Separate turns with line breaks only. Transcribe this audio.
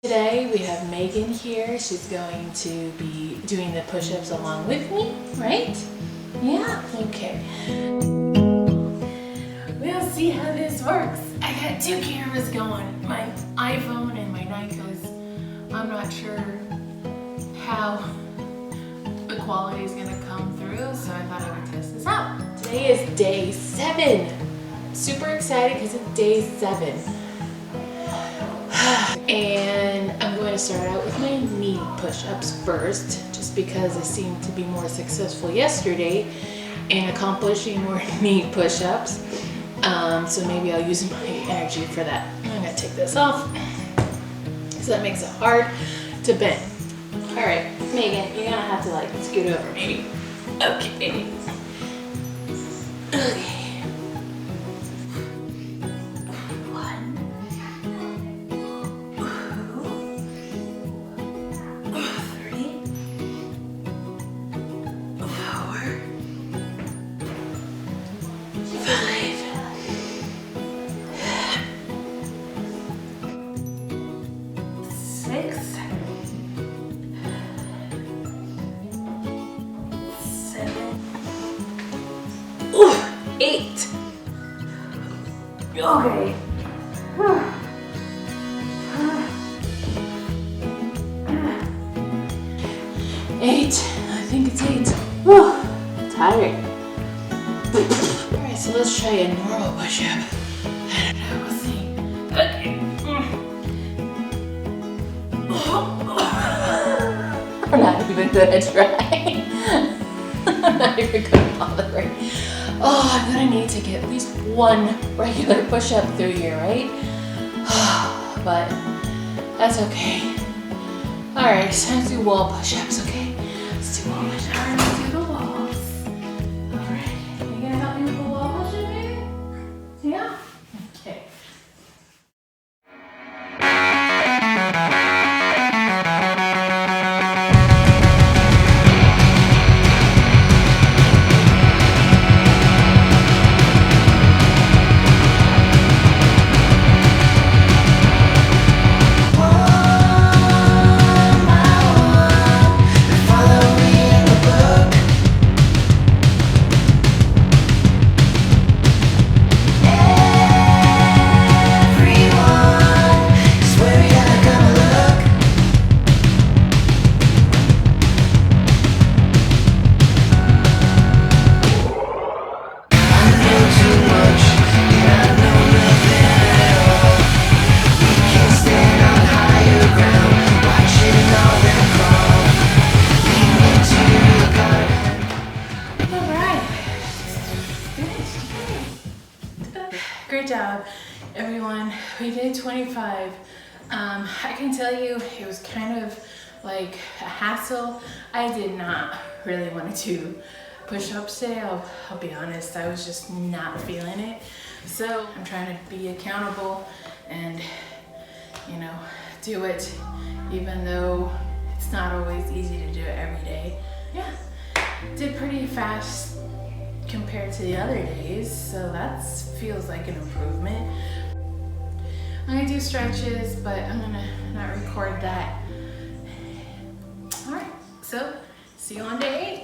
Today we have Megan here. She's going to be doing the push-ups along with me, right? Yeah, okay. We'll see how this works. I got two cameras going, my iPhone and my Nikos. I'm not sure how the quality is gonna come through, so I thought I would test this out. Today is day 7. Super excited because it's day 7. And I'm going to start out with my knee push-ups first, just because I seemed to be more successful yesterday in accomplishing more knee push-ups. So maybe I'll use my energy for that. I'm gonna take this off because that makes it hard to bend. All right, Megan, you're gonna have to like scoot over maybe. Okay. Okay. 1, 2, 3, 4, 5. Ooh, 8. Okay. 8. I think it's 8. Whew, tired. Alright, so let's try a normal push-up. I don't know, we'll see. Okay. I'm not even gonna try. I'm not even gonna bother. Oh, I'm gonna need to get at least one regular push-up through here, right? But that's okay. All right, it's time to do wall push-ups, okay? Let's do wall push-ups. Let's do the walls. All right, you gonna help me with the wall push-up, baby? Yeah? Okay. Great job, everyone. We did 25. I can tell you it was kind of like a hassle. I did not really want to do push-ups today. I'll be honest, I was just not feeling it. So I'm trying to be accountable and, you know, do it even though it's not always easy to do it every day. Yeah, did pretty fast compared to the other days, so that feels like an improvement. I'm gonna do stretches, but I'm gonna not record that. All right, so see you on day 8.